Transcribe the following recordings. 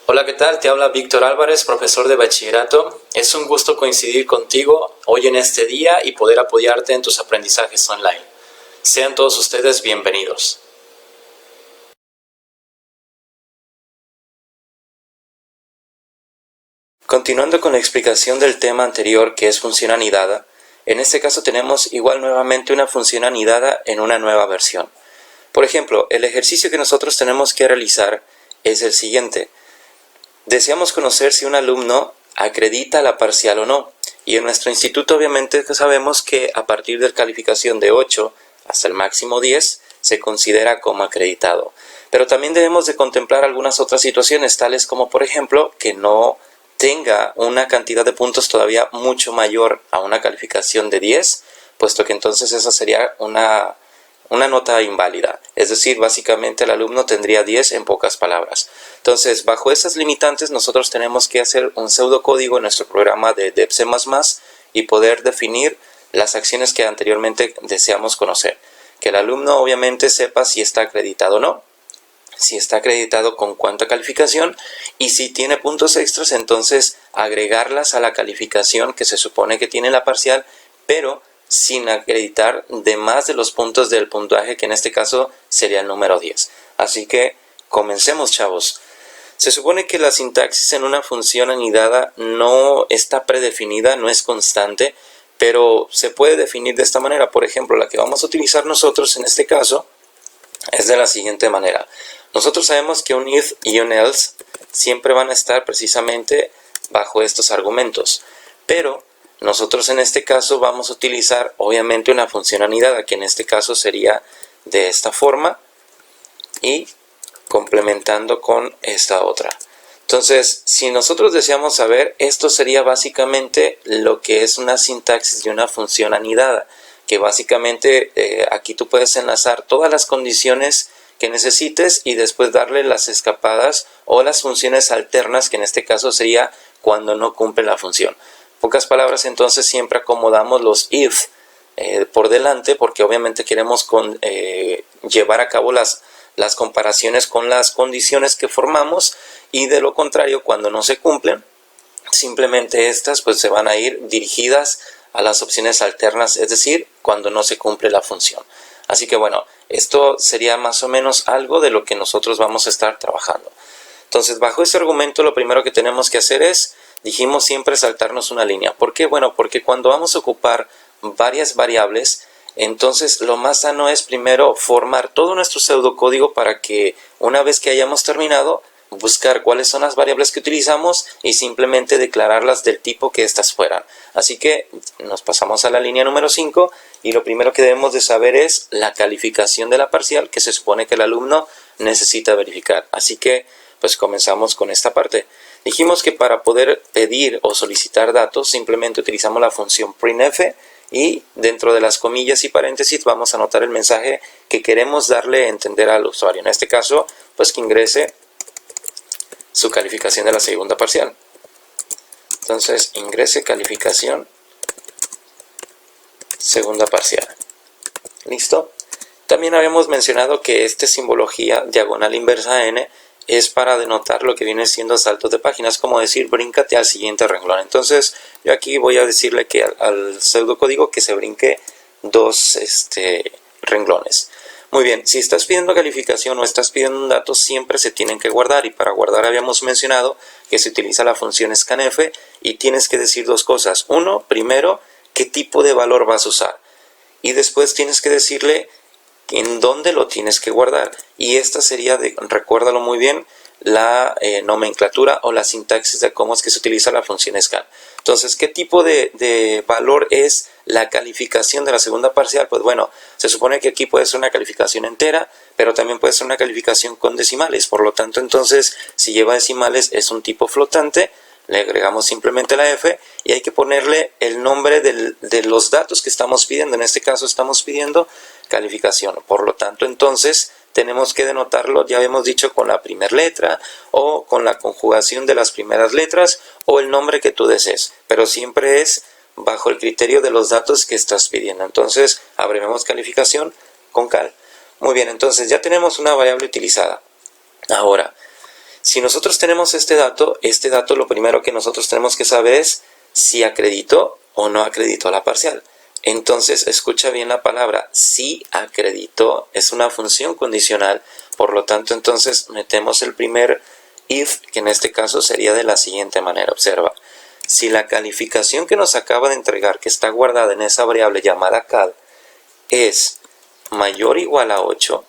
Hola, ¿qué tal? Te habla Víctor Álvarez, profesor de bachillerato. Es un gusto coincidir contigo hoy en este día y poder apoyarte en tus aprendizajes online. Sean todos ustedes bienvenidos. Continuando con la explicación del tema anterior, que es función anidada, en este caso tenemos igual nuevamente una función anidada en una nueva versión. Por ejemplo, el ejercicio que nosotros tenemos que realizar es el siguiente. Deseamos conocer si un alumno acredita la parcial o no. Y en nuestro instituto obviamente sabemos que a partir de calificación de 8 hasta el máximo 10 se considera como acreditado. Pero también debemos de contemplar algunas otras situaciones, tales como por ejemplo que no tenga una cantidad de puntos todavía mucho mayor a una calificación de 10, puesto que entonces esa sería una nota inválida. Es decir, básicamente el alumno tendría 10 en pocas palabras. Entonces, bajo esas limitantes, nosotros tenemos que hacer un pseudocódigo en nuestro programa de DEP++ y poder definir las acciones que anteriormente deseamos conocer. Que el alumno obviamente sepa si está acreditado o no, si está acreditado con cuánta calificación y si tiene puntos extras, entonces agregarlas a la calificación que se supone que tiene la parcial, pero sin acreditar de más de los puntos del puntaje, que en este caso sería el número 10. Así que comencemos, chavos. Se supone que la sintaxis en una función anidada no está predefinida, no es constante, pero se puede definir de esta manera. Por ejemplo, la que vamos a utilizar nosotros en este caso es de la siguiente manera. Nosotros sabemos que un if y un else siempre van a estar precisamente bajo estos argumentos, pero nosotros en este caso vamos a utilizar obviamente una función anidada, que en este caso sería de esta forma y complementando con esta otra. Entonces, si nosotros deseamos saber, esto sería básicamente lo que es una sintaxis de una función anidada, que básicamente aquí tú puedes enlazar todas las condiciones que necesites y después darle las escapadas o las funciones alternas, que en este caso sería cuando no cumple la función. En pocas palabras, entonces siempre acomodamos los if por delante, porque obviamente queremos llevar a cabo las comparaciones con las condiciones que formamos, y de lo contrario, cuando no se cumplen, simplemente estas pues se van a ir dirigidas a las opciones alternas, es decir, cuando no se cumple la función. Así que bueno, esto sería más o menos algo de lo que nosotros vamos a estar trabajando. Entonces, bajo este argumento, lo primero que tenemos que hacer es, dijimos siempre, saltarnos una línea. ¿Por qué? Bueno, porque cuando vamos a ocupar varias variables, entonces lo más sano es primero formar todo nuestro pseudocódigo para que una vez que hayamos terminado, buscar cuáles son las variables que utilizamos y simplemente declararlas del tipo que éstas fueran. Así que nos pasamos a la línea número 5 y lo primero que debemos de saber es la calificación de la parcial que se supone que el alumno necesita verificar. Así que pues comenzamos con esta parte. Dijimos que para poder pedir o solicitar datos simplemente utilizamos la función printf y dentro de las comillas y paréntesis vamos a anotar el mensaje que queremos darle a entender al usuario. En este caso, pues que ingrese su calificación de la segunda parcial. Entonces, ingrese calificación segunda parcial. ¿Listo? También habíamos mencionado que esta simbología diagonal inversa n es para denotar lo que viene siendo saltos de páginas, como decir, bríncate al siguiente renglón. Entonces, yo aquí voy a decirle que al pseudocódigo que se brinque dos renglones. Muy bien, si estás pidiendo calificación o estás pidiendo un dato, siempre se tienen que guardar, y para guardar habíamos mencionado que se utiliza la función scanf y tienes que decir dos cosas. Uno, primero, qué tipo de valor vas a usar, y después tienes que decirle en dónde lo tienes que guardar, y esta sería, recuérdalo muy bien, la nomenclatura o la sintaxis de cómo es que se utiliza la función scan. Entonces, ¿qué tipo de valor es la calificación de la segunda parcial? Pues bueno, se supone que aquí puede ser una calificación entera, pero también puede ser una calificación con decimales. Por lo tanto, entonces, si lleva decimales es un tipo flotante, le agregamos simplemente la F y hay que ponerle el nombre de los datos que estamos pidiendo. En este caso estamos pidiendo calificación. Por lo tanto, entonces, tenemos que denotarlo, ya habíamos dicho, con la primera letra o con la conjugación de las primeras letras o el nombre que tú desees, pero siempre es bajo el criterio de los datos que estás pidiendo. Entonces, abreviamos calificación con cal. Muy bien, entonces ya tenemos una variable utilizada. Ahora, Si nosotros tenemos este dato lo primero que nosotros tenemos que saber es si acreditó o no acreditó la parcial. Entonces, escucha bien la palabra, si acreditó, es una función condicional, por lo tanto, entonces metemos el primer if, que en este caso sería de la siguiente manera, observa. Si la calificación que nos acaba de entregar, que está guardada en esa variable llamada CAD, es mayor o igual a 8,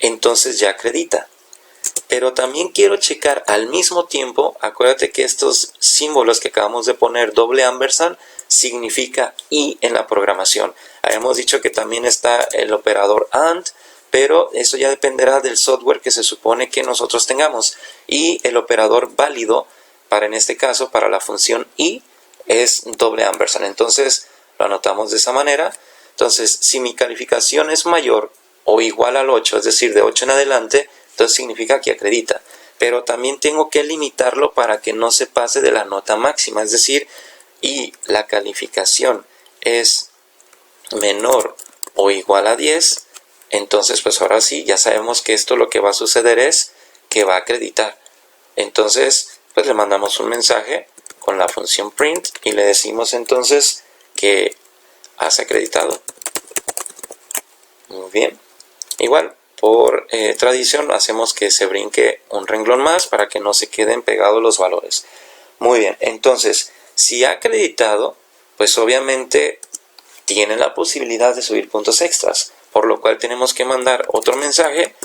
entonces ya acredita. Pero también quiero checar al mismo tiempo, acuérdate que estos símbolos que acabamos de poner, doble ampersand, significa y en la programación. Habíamos dicho que también está el operador AND, pero eso ya dependerá del software que se supone que nosotros tengamos. Y el operador válido, para en este caso, para la función y, es doble ampersand. Entonces, lo anotamos de esa manera. Entonces, si mi calificación es mayor o igual al 8, es decir, de 8 en adelante, entonces significa que acredita. Pero también tengo que limitarlo para que no se pase de la nota máxima, es decir, y la calificación es menor o igual a 10, entonces pues ahora sí, ya sabemos que esto lo que va a suceder es que va a acreditar. Entonces, pues le mandamos un mensaje con la función print y le decimos entonces que has acreditado. Muy bien. Igual, por tradición hacemos que se brinque un renglón más para que no se queden pegados los valores. Muy bien, entonces, si ha acreditado, pues obviamente tiene la posibilidad de subir puntos extras, por lo cual tenemos que mandar otro mensaje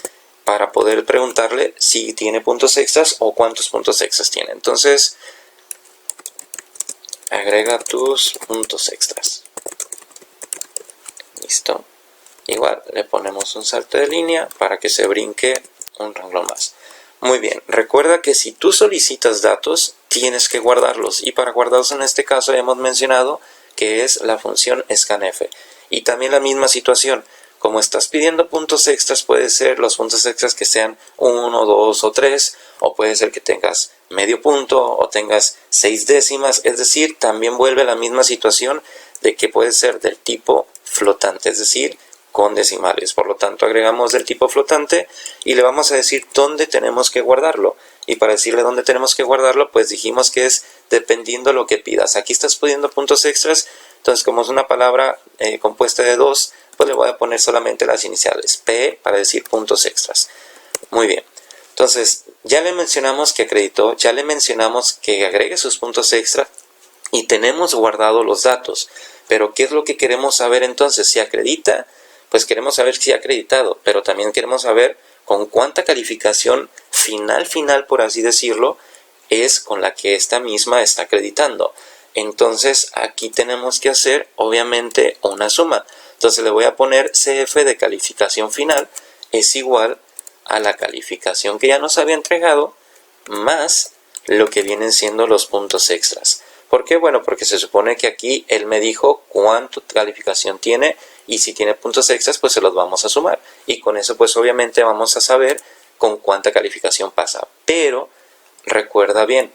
para poder preguntarle si tiene puntos extras o cuántos puntos extras tiene. Entonces, agrega tus puntos extras. Listo. Igual le ponemos un salto de línea para que se brinque un renglón más. Muy bien, recuerda que si tú solicitas datos, tienes que guardarlos. Y para guardarlos en este caso hemos mencionado que es la función scanf. Y también la misma situación. Como estás pidiendo puntos extras, puede ser los puntos extras que sean 1, 2 o 3. O puede ser que tengas medio punto o tengas 6 décimas. Es decir, también vuelve la misma situación de que puede ser del tipo flotante. Es decir, con decimales. Por lo tanto, agregamos del tipo flotante y le vamos a decir dónde tenemos que guardarlo. Y para decirle dónde tenemos que guardarlo, pues dijimos que es dependiendo lo que pidas. Aquí estás pidiendo puntos extras, entonces como es una palabra compuesta de 2, pues le voy a poner solamente las iniciales, P, para decir puntos extras. Muy bien. Entonces, ya le mencionamos que acreditó, ya le mencionamos que agregue sus puntos extras y tenemos guardado los datos. Pero, ¿qué es lo que queremos saber entonces? Si acredita, pues queremos saber si ha acreditado, pero también queremos saber con cuánta calificación final, por así decirlo, es con la que esta misma está acreditando. Entonces, aquí tenemos que hacer, obviamente, una suma. Entonces, le voy a poner CF de calificación final es igual a la calificación que ya nos había entregado, más lo que vienen siendo los puntos extras. ¿Por qué? Bueno, porque se supone que aquí él me dijo cuánta calificación tiene y si tiene puntos extras, pues se los vamos a sumar. Y con eso, pues obviamente vamos a saber con cuánta calificación pasa. Pero, recuerda bien,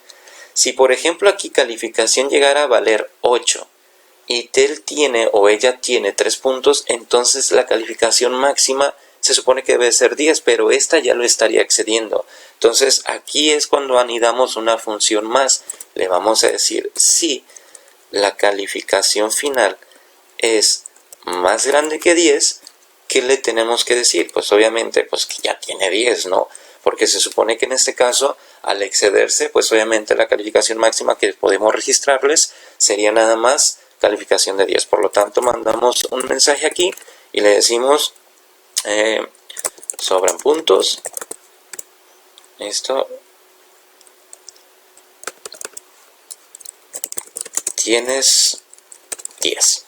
si por ejemplo aquí calificación llegara a valer 8 y él tiene o ella tiene 3 puntos, entonces la calificación máxima se supone que debe ser 10, pero esta ya lo estaría excediendo. Entonces aquí es cuando anidamos una función más. Le vamos a decir si la calificación final es más grande que 10, ¿qué le tenemos que decir? Pues obviamente pues que ya tiene 10, ¿no? Porque se supone que en este caso, al excederse, pues obviamente la calificación máxima que podemos registrarles sería nada más calificación de 10. Por lo tanto, mandamos un mensaje aquí y le decimos sobran puntos. Esto tienes 10.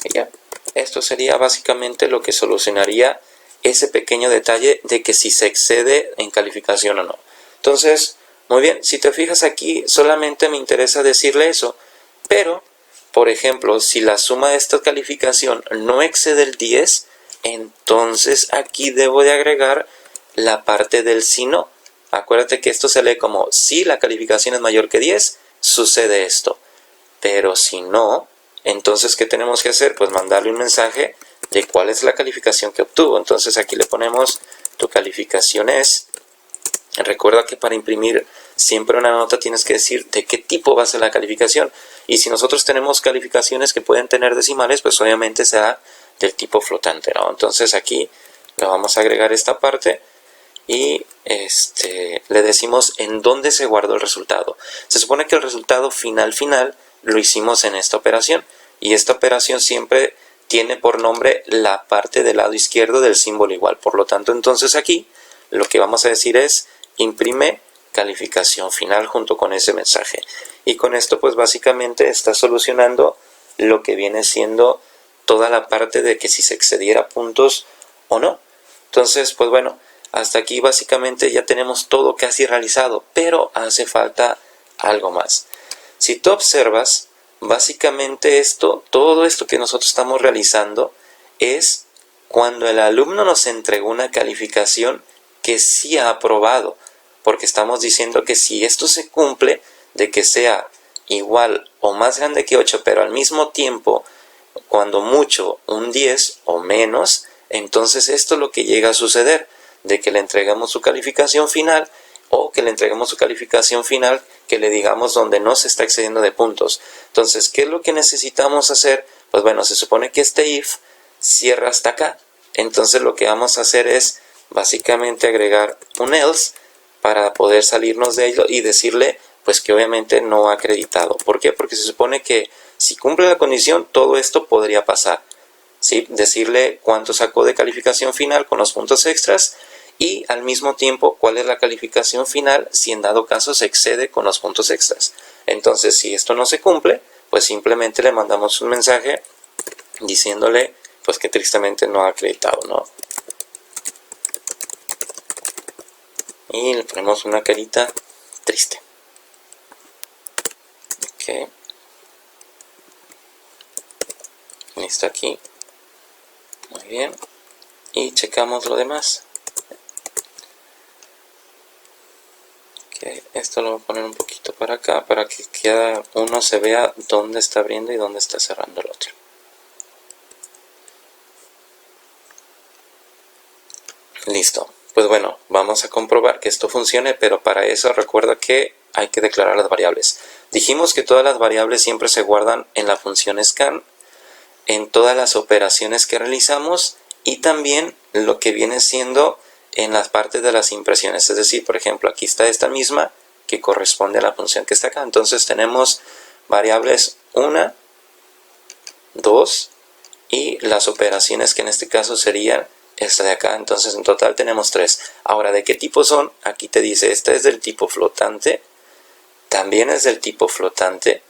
Y ya. Esto sería básicamente lo que solucionaría ese pequeño detalle de que si se excede en calificación o no. Entonces, muy bien, si te fijas aquí, solamente me interesa decirle eso. Pero, por ejemplo, si la suma de esta calificación no excede el 10, entonces aquí debo de agregar la parte del si no. Acuérdate que esto se lee como si la calificación es mayor que 10, sucede esto. Pero si no, entonces ¿qué tenemos que hacer? Pues mandarle un mensaje de cuál es la calificación que obtuvo. Entonces aquí le ponemos tu calificación es Recuerda que para imprimir siempre una nota tienes que decir de qué tipo va a ser la calificación. Y si nosotros tenemos calificaciones que pueden tener decimales, pues obviamente será del tipo flotante, ¿no? Entonces aquí le vamos a agregar esta parte y le decimos en dónde se guardó el resultado. Se supone que el resultado final lo hicimos en esta operación. Y esta operación siempre tiene por nombre la parte del lado izquierdo del símbolo igual. Por lo tanto, entonces aquí lo que vamos a decir es imprime calificación final junto con ese mensaje. Y con esto pues básicamente está solucionando lo que viene siendo toda la parte de que si se excediera puntos o no. Entonces pues bueno, hasta aquí básicamente ya tenemos todo casi realizado, pero hace falta algo más. Si tú observas, básicamente todo esto que nosotros estamos realizando es cuando el alumno nos entregó una calificación que sí ha aprobado, porque estamos diciendo que si esto se cumple, de que sea igual o más grande que 8, pero al mismo tiempo, cuando mucho, un 10 o menos, entonces esto es lo que llega a suceder, de que le entregamos su calificación final o que le entreguemos su calificación final que le digamos donde no se está excediendo de puntos. Entonces, ¿qué es lo que necesitamos hacer? Pues bueno, se supone que este if cierra hasta acá. Entonces lo que vamos a hacer es básicamente agregar un else para poder salirnos de ello y decirle pues que obviamente no ha acreditado. ¿Por qué? Porque se supone que si cumple la condición todo esto podría pasar, ¿sí? Decirle cuánto sacó de calificación final con los puntos extras y al mismo tiempo cuál es la calificación final si en dado caso se excede con los puntos extras. Entonces si esto no se cumple, pues simplemente le mandamos un mensaje diciéndole pues que tristemente no ha acreditado, ¿no? Y le ponemos una carita triste. Ok. Listo aquí. Muy bien. Y checamos lo demás. Esto lo voy a poner un poquito para acá para que cada uno se vea dónde está abriendo y dónde está cerrando el otro. Listo. Pues bueno, vamos a comprobar que esto funcione, pero para eso recuerda que hay que declarar las variables. Dijimos que todas las variables siempre se guardan en la función scan, en todas las operaciones que realizamos y también lo que viene siendo en las partes de las impresiones. Es decir, por ejemplo, aquí está esta misma que corresponde a la función que está acá. Entonces tenemos variables 1, 2 y las operaciones que en este caso serían esta de acá. Entonces en total tenemos 3. Ahora, ¿de qué tipo son? Aquí te dice, esta es del tipo flotante, también es del tipo flotante,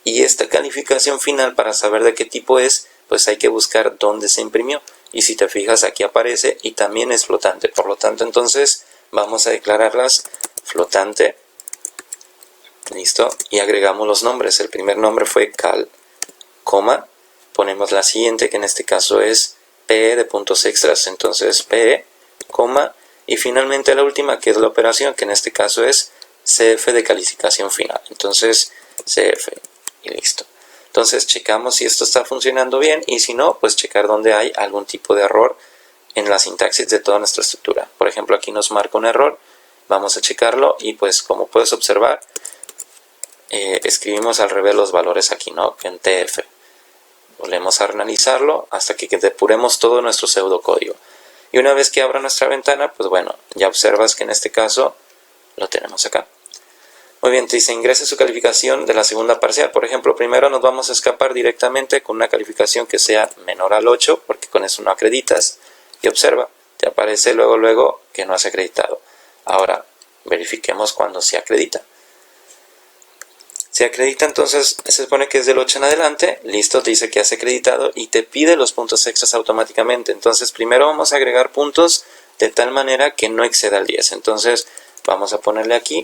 y esta calificación final para saber de qué tipo es, pues hay que buscar dónde se imprimió. Y si te fijas aquí aparece y también es flotante. Por lo tanto entonces vamos a declararlas flotante. Listo. Y agregamos los nombres. El primer nombre fue cal, coma. Ponemos la siguiente que en este caso es PE de puntos extras. Entonces PE, coma. Y finalmente la última que es la operación que en este caso es CF de calificación final. Entonces CF y listo. Entonces checamos si esto está funcionando bien y si no, pues checar dónde hay algún tipo de error en la sintaxis de toda nuestra estructura. Por ejemplo, aquí nos marca un error, vamos a checarlo y pues como puedes observar, escribimos al revés los valores aquí, ¿no? En TF. Volvemos a analizarlo hasta que depuremos todo nuestro pseudocódigo. Y una vez que abra nuestra ventana, pues bueno, ya observas que en este caso lo tenemos acá. Muy bien, te dice ingrese su calificación de la segunda parcial. Por ejemplo, primero nos vamos a escapar directamente con una calificación que sea menor al 8, porque con eso no acreditas. Y observa, te aparece luego que no has acreditado. Ahora, verifiquemos cuando se acredita. Se acredita, entonces se supone que es del 8 en adelante. Listo, te dice que has acreditado y te pide los puntos extras automáticamente. Entonces, primero vamos a agregar puntos de tal manera que no exceda el 10. Entonces, vamos a ponerle aquí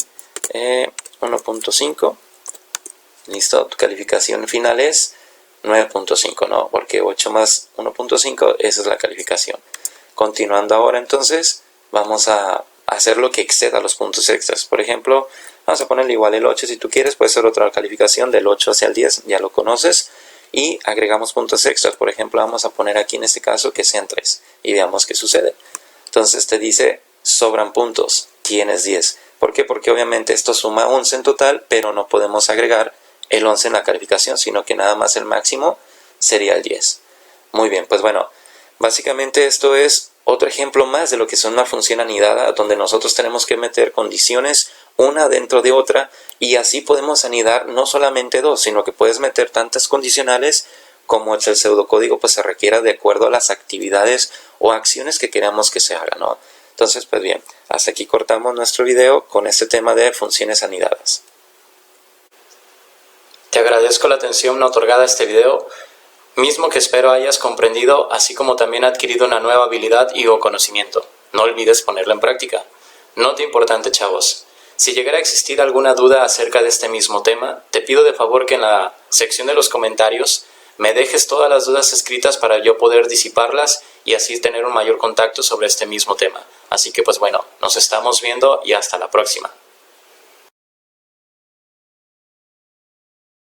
1.5. Listo, tu calificación final es 9.5, ¿no? Porque 8 más 1.5, esa es la calificación. Continuando ahora, entonces, vamos a hacer lo que exceda los puntos extras. Por ejemplo, vamos a ponerle igual el 8 si tú quieres, puede ser otra calificación del 8 hacia el 10, ya lo conoces. Y agregamos puntos extras. Por ejemplo, vamos a poner aquí en este caso que sean 3 y veamos qué sucede. Entonces te dice sobran puntos. tienes 10. ¿Por qué? Porque obviamente esto suma 11 en total, pero no podemos agregar el 11 en la calificación, sino que nada más el máximo sería el 10. Muy bien, pues bueno, básicamente esto es otro ejemplo más de lo que es una función anidada, donde nosotros tenemos que meter condiciones una dentro de otra, y así podemos anidar no solamente dos, sino que puedes meter tantas condicionales como el pseudocódigo pues se requiera de acuerdo a las actividades o acciones que queramos que se hagan, ¿no? Entonces, pues bien, hasta aquí cortamos nuestro video con este tema de funciones anidadas. Te agradezco la atención otorgada a este video, mismo que espero hayas comprendido, así como también adquirido una nueva habilidad y o conocimiento. No olvides ponerla en práctica. Nota importante, chavos. Si llegara a existir alguna duda acerca de este mismo tema, te pido de favor que en la sección de los comentarios me dejes todas las dudas escritas para yo poder disiparlas y así tener un mayor contacto sobre este mismo tema. Así que pues bueno, nos estamos viendo y hasta la próxima.